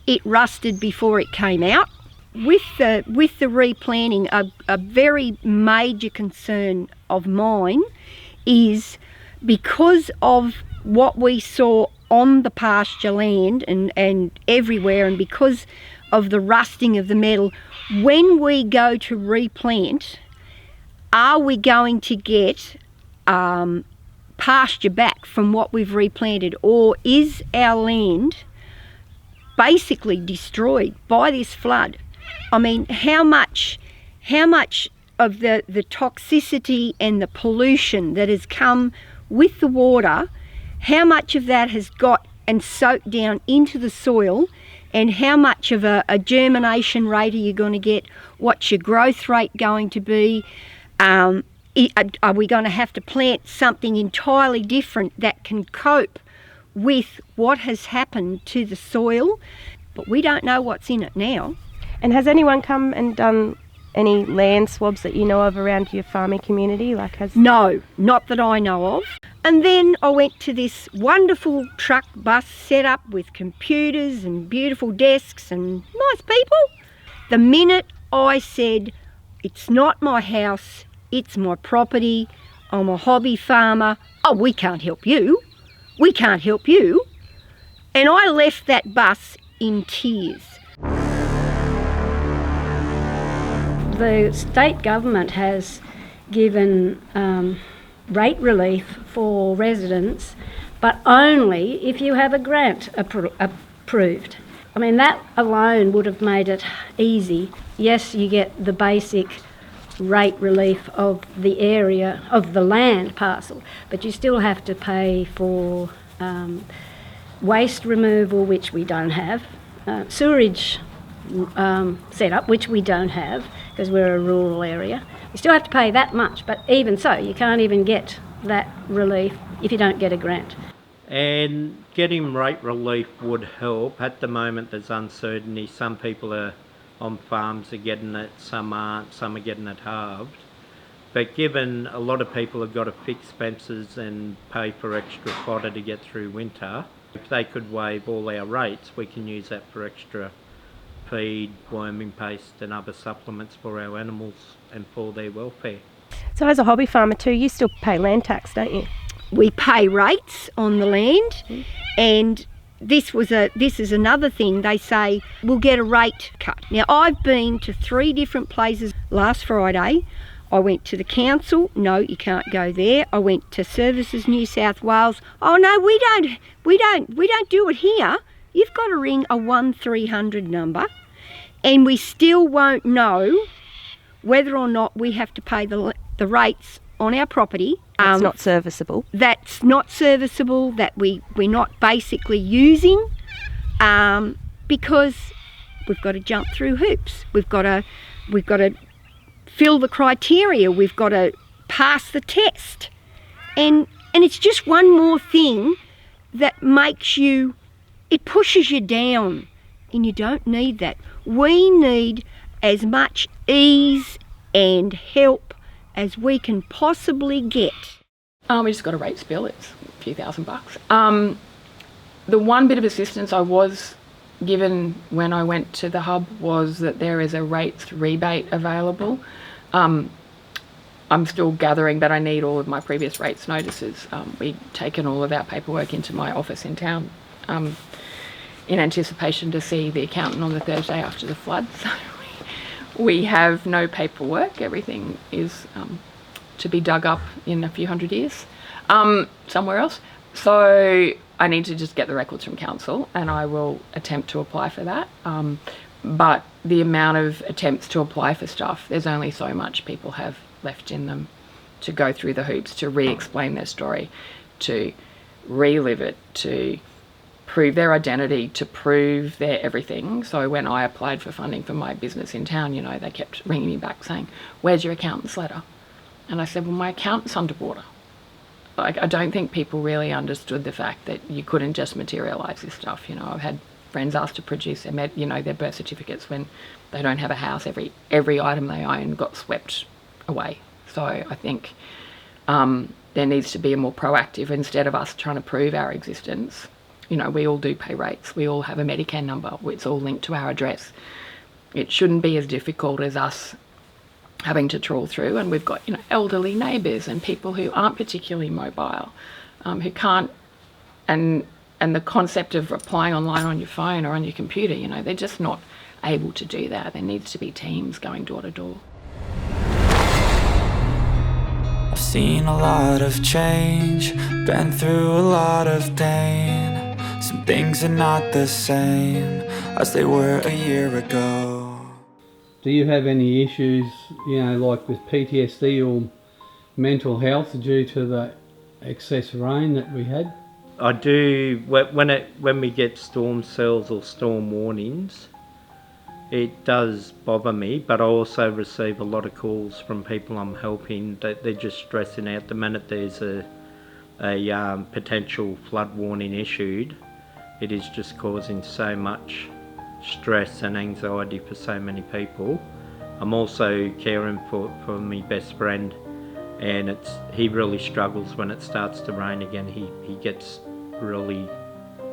it rusted before it came out. With the replanting, a very major concern of mine is, because of what we saw on the pasture land and everywhere, and because of the rusting of the metal, when we go to replant, are we going to get pasture back from what we've replanted, or is our land basically destroyed by this flood? I mean, how much of the toxicity and the pollution that has come with the water, how much of that has got and soaked down into the soil, and how much of a germination rate are you going to get? What's your growth rate going to be? Are we going to have to plant something entirely different that can cope with what has happened to the soil? But we don't know what's in it now.
And has anyone come and done any land swabs that you know of around your farming community?
No, not that I know of. And then I went to this wonderful truck bus set up with computers and beautiful desks and nice people. The minute I said, it's not my house, it's my property, I'm a hobby farmer, oh, we can't help you. We can't help you. And I left that bus in tears.
the state government has given rate relief for residents, but only if you have a grant approved. I mean, that alone would have made it easy. Yes, you get the basic rate relief of the area, of the land parcel, but you still have to pay for waste removal, which we don't have, sewerage setup, which we don't have because we're a rural area. You still have to pay that much, but even so, you can't even get that relief if you don't get a grant.
And getting rate relief would help. At the moment there's uncertainty. Some people are on farms are getting it, some aren't, some are getting it halved. But given a lot of people have got to fix expenses and pay for extra fodder to get through winter, if they could waive all our rates, we can use that for extra feed, worming paste and other supplements for our animals and for their welfare.
So as a hobby farmer too, you still pay land tax, don't you?
We pay rates on the land, and this is another thing. They say we'll get a rate cut. Now, I've been to 3 different places. Last Friday I went to the council. No, you can't go there. I went to Services New South Wales. Oh no, we don't do it here. You've got to ring a 1300 number, and we still won't know whether or not we have to pay the rates on our property.
That's not serviceable.
That's not serviceable, that we're not basically using, because we've got to jump through hoops. We've got to fill the criteria. We've got to pass the test, and it's just one more thing that it pushes you down, and you don't need that. We need as much ease and help as we can possibly get.
We just got a rates bill. It's a few $1,000. The one bit of assistance I was given when I went to the hub was that there is a rates rebate available. I'm still gathering, but I need all of my previous rates notices. We'd taken all of our paperwork into my office in town in anticipation to see the accountant on the Thursday after the flood. So we have no paperwork. Everything is to be dug up in a few hundred years somewhere else. So I need to just get the records from council, and I will attempt to apply for that. But the amount of attempts to apply for stuff, there's only so much people have left in them to go through the hoops, to re-explain their story, to relive it, to prove their identity, to prove their everything. So when I applied for funding for my business in town, they kept ringing me back saying, "Where's your accountant's letter?" And I said, well, my accountant's underwater. Like, I don't think people really understood the fact that you couldn't just materialise this stuff. I've had friends asked to produce their birth certificates when they don't have a house. Every item they own got swept away. So I think there needs to be a more proactive, instead of us trying to prove our existence. We all do pay rates. We all have a Medicare number. It's all linked to our address. It shouldn't be as difficult as us having to trawl through, and we've got elderly neighbours and people who aren't particularly mobile, who can't, and the concept of applying online on your phone or on your computer, they're just not able to do that. There needs to be teams going door to door.
I've seen a lot of change, been through a lot of pain. Some things are not the same as they were a year ago.
Do you have any issues, like with PTSD or mental health due to the excess rain that we had?
I do. When we get storm cells or storm warnings, it does bother me, but I also receive a lot of calls from people I'm helping that they're just stressing out. The minute there's a potential flood warning issued, it is just causing so much stress and anxiety for so many people. I'm also caring for my best friend, and he really struggles when it starts to rain again. He gets really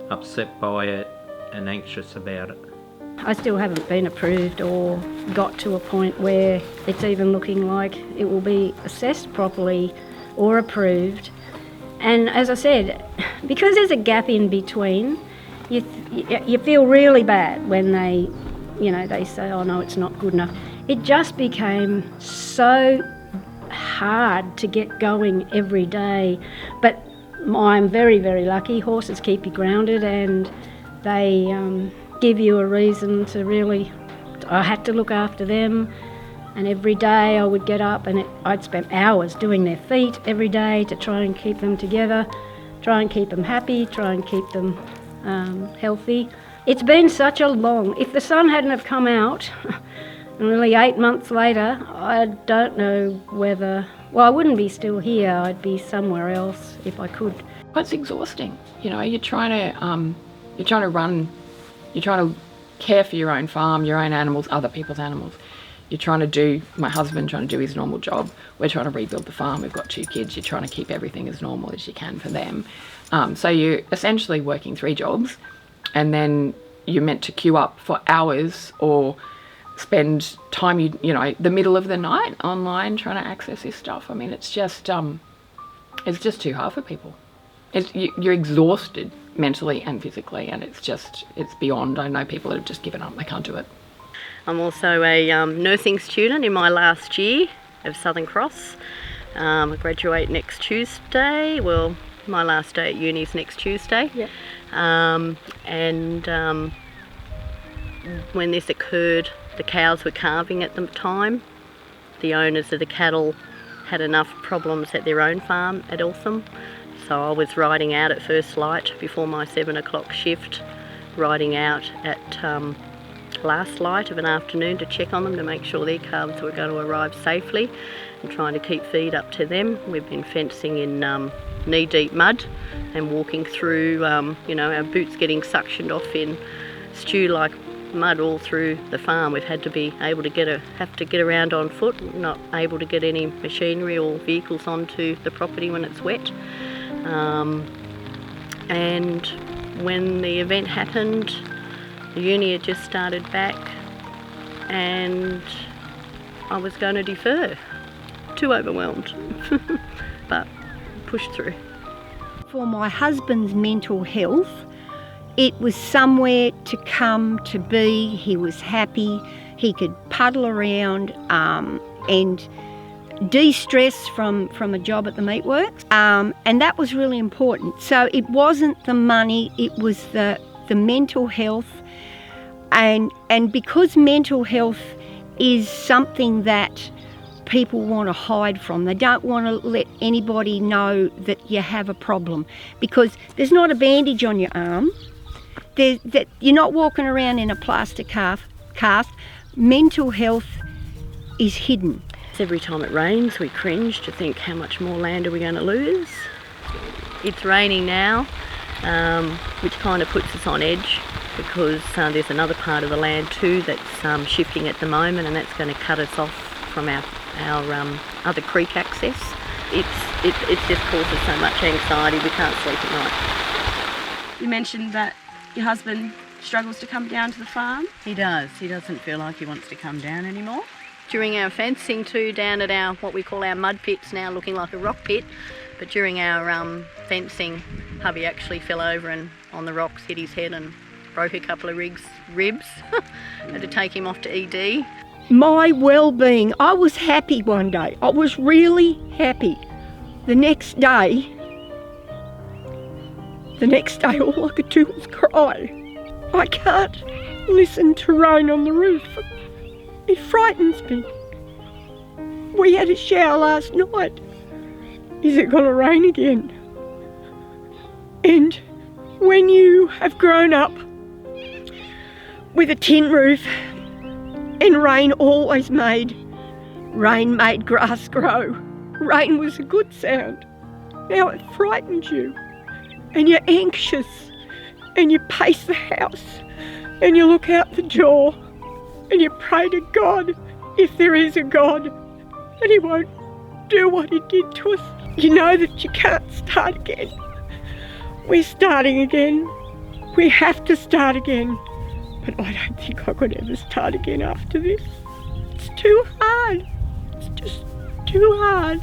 upset by it and anxious about it.
I still haven't been approved or got to a point where it's even looking like it will be assessed properly or approved. And as I said, because there's a gap in between, you feel really bad when they say, oh no, it's not good enough. It just became so hard to get going every day. But I'm very, very lucky. Horses keep you grounded, and they give you a reason to really... I had to look after them, and every day I would get up and I'd spend hours doing their feet every day to try and keep them together, try and keep them happy, try and keep them healthy. It's been such a long... If the sun hadn't have come out, nearly 8 months later, I don't know whether... Well, I wouldn't be still here. I'd be somewhere else if I could.
It's exhausting. You know, you're trying to care for your own farm, your own animals, other people's animals. You're trying to do... My husband trying to do his normal job. We're trying to rebuild the farm. We've got 2 kids. You're trying to keep everything as normal as you can for them. So you're essentially working 3 jobs, and then you're meant to queue up for hours or spend time, you know, the middle of the night online trying to access this stuff. I mean, it's just too hard for people. You're exhausted mentally and physically, and it's beyond. I know people that have just given up. They can't do it.
I'm also a nursing student in my last year of Southern Cross. I graduate next Tuesday. Well, my last day at uni is next Tuesday.
Yep.
When this occurred, the cows were calving at the time. The owners of the cattle had enough problems at their own farm at Eltham. So I was riding out at first light before my 7 o'clock shift, riding out at last light of an afternoon to check on them to make sure their calves were going to arrive safely and trying to keep feed up to them. We've been fencing in knee-deep mud and walking through, our boots getting suctioned off in stew-like mud all through the farm. We've had to be able to get around on foot, not able to get any machinery or vehicles onto the property when it's wet. And when the event happened, the uni had just started back and I was going to defer. Too overwhelmed, but pushed through.
For my husband's mental health, it was somewhere to come to be. He was happy. He could puddle around and de-stress from a job at the meatworks, and that was really important. So it wasn't the money, it was the mental health, and because mental health is something that people want to hide from. They don't want to let anybody know that you have a problem, because there's not a bandage on your arm. That you're not walking around in a plaster cast. Mental health is hidden. Every time it rains, we cringe to think, how much more land are we going to lose? It's raining now, which kind of puts us on edge, because there's another part of the land too that's shifting at the moment, and that's going to cut us off from our other creek access. It's just causes so much anxiety, we can't sleep at night.
You mentioned that your husband struggles to come down to the farm?
He does. He doesn't feel like he wants to come down anymore. During our fencing too, down at our, what we call our mud pits, now looking like a rock pit, but during our fencing, hubby actually fell over and on the rocks hit his head and broke a couple of ribs. Had to take him off to ED.
My well-being, I was happy one day. I was really happy. The next day, all I could do was cry. I can't listen to rain on the roof. It frightens me. We had a shower last night. Is it going to rain again? And when you have grown up with a tin roof and rain always made grass grow. Rain was a good sound. Now it frightens you and you're anxious and you pace the house and you look out the door and you pray to God, if there is a God, that he won't do what he did to us. You know that you can't start again. We're starting again. We have to start again. But I don't think I could ever start again after this. It's too hard. It's just too hard.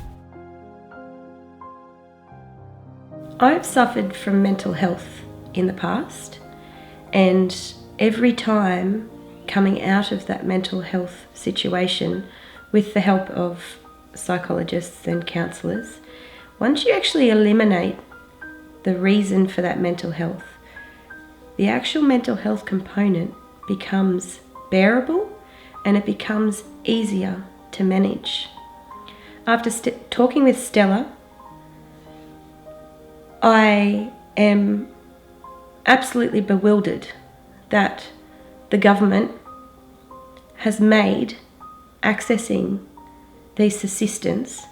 I've suffered from mental health in the past, and every time coming out of that mental health situation with the help of psychologists and counsellors, once you actually eliminate the reason for that mental health, the actual mental health component becomes bearable and it becomes easier to manage. After talking with Stella, I am absolutely bewildered that the government has made accessing these assistance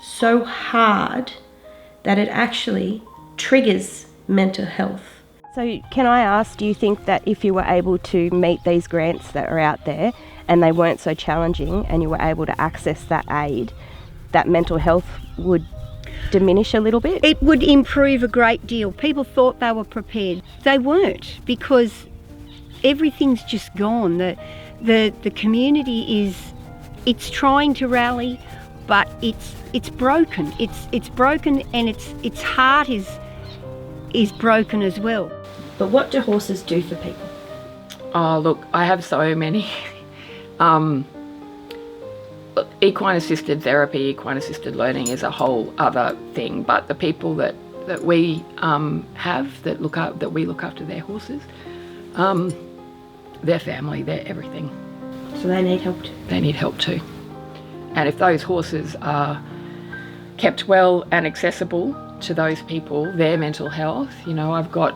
so hard that it actually triggers mental health.
So can I ask, do you think that if you were able to meet these grants that are out there and they weren't so challenging and you were able to access that aid, that mental health would diminish a little bit?
It would improve a great deal. People thought they were prepared. They weren't, because everything's just gone. The community it's trying to rally, but it's broken. It's broken, and its heart is broken as well.
But what do horses do for people?
Oh, look, I have so many. Look, equine assisted therapy, equine assisted learning is a whole other thing. But the people that we have that we look after their horses, their family, their everything.
So they need help too.
They need help too. And if those horses are kept well and accessible to those people, their mental health, I've got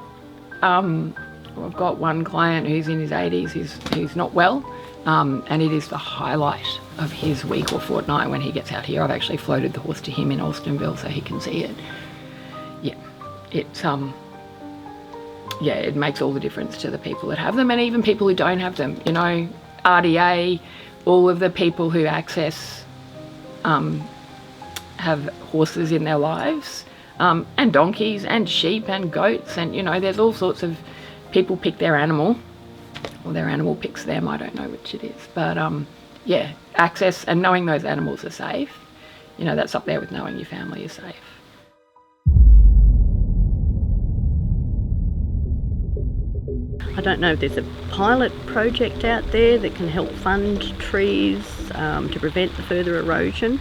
one client who's in his 80s who's not well, and it is the highlight of his week or fortnight when he gets out here. I've actually floated the horse to him in Alstonville so he can see it. Yeah, it makes all the difference to the people that have them, and even people who don't have them. RDA, all of the people who access have horses in their lives, and donkeys and sheep and goats, and there's all sorts of people pick their animal, or their animal picks them. I don't know which it is, but access and knowing those animals are safe, that's up there with knowing your family is safe.
I don't know if there's a pilot project out there that can help fund trees to prevent the further erosion.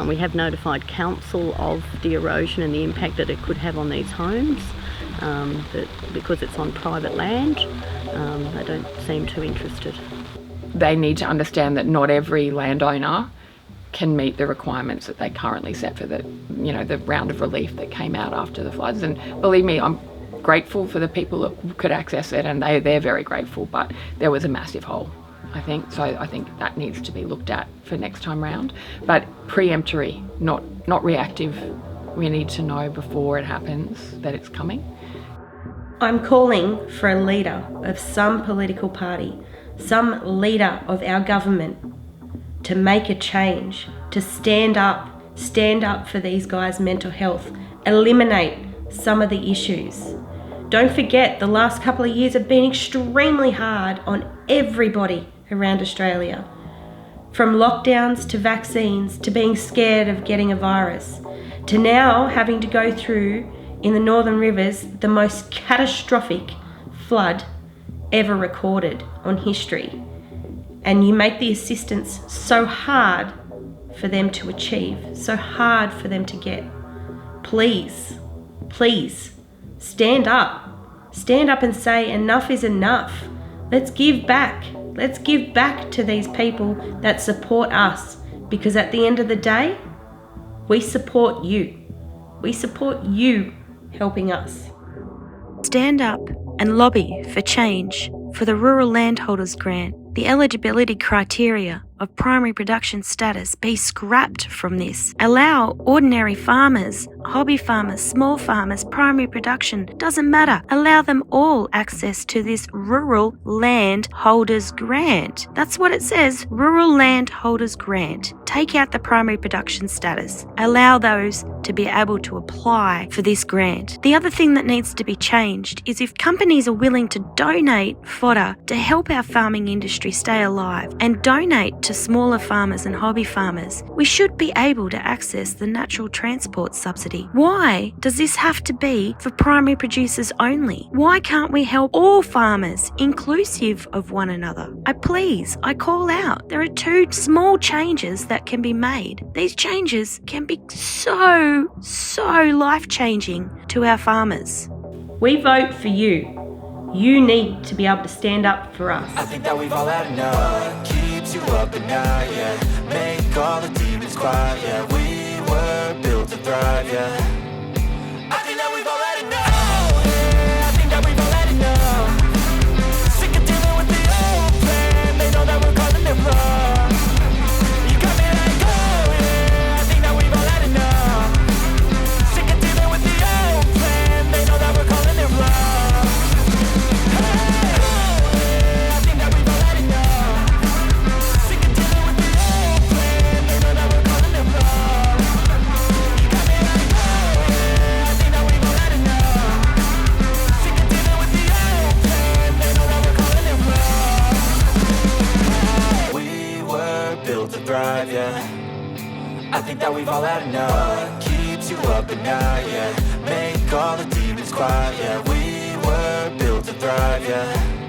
We have notified council of the erosion and the impact that it could have on these homes, but because it's on private land, they don't seem too interested.
They need to understand that not every landowner can meet the requirements that they currently set for the round of relief that came out after the floods. And believe me, I'm grateful for the people that could access it, and they're very grateful, but there was a massive hole, I think. So I think that needs to be looked at for next time round, but preemptory, not reactive. We need to know before it happens that it's coming.
I'm calling for a leader of some political party, some leader of our government, to make a change, to stand up for these guys' mental health, eliminate some of the issues. Don't forget, the last couple of years have been extremely hard on everybody around Australia. From lockdowns to vaccines to being scared of getting a virus, to now having to go through, in the Northern Rivers, the most catastrophic flood ever recorded on history. And you make the assistance so hard for them to achieve, so hard for them to get. Please, stand up and say enough is enough. Let's give back to these people that support us, because at the end of the day, we support you helping us.
Stand up and lobby for change for the Rural Landholders Grant. The eligibility criteria of primary production status be scrapped from this. Allow ordinary farmers, hobby farmers, small farmers, primary production, doesn't matter. Allow them all access to this Rural Landholders Grant. That's what it says, Rural Landholders Grant. Take out the primary production status. Allow those to be able to apply for this grant. The other thing that needs to be changed is if companies are willing to donate fodder to help our farming industry stay alive and donate to smaller farmers and hobby farmers, we should be able to access the natural transport subsidy. Why does this have to be for primary producers only? Why can't we help all farmers, inclusive of one another? I call out. There are two small changes that can be made. These changes can be so life-changing to our farmers.
We vote for you. You need to be able to stand up for us.
I think that we've all had enough. Keeps you up at night, yeah. Make all the demons quiet, yeah. We were built to thrive, yeah. I think that we've all had enough. Yeah, I think that we've all had enough. Sick of dealing with the old plan. They know that we're calling it wrong. You got me like, oh yeah. I think that we've all had enough. Sick of dealing with the old plan. They know that we're calling it wrong. I think that we've all had enough. Sick of dealing with the old plan. They know that we're calling it wrong. You got me like, oh yeah. I think that we've all had enough. Sick of dealing with the old plan. They know that we're calling it wrong. We were built to thrive, yeah. I think that we've all had enough. Keeps you up at night, yeah. Make all the demons quiet, yeah. We were built to thrive, yeah.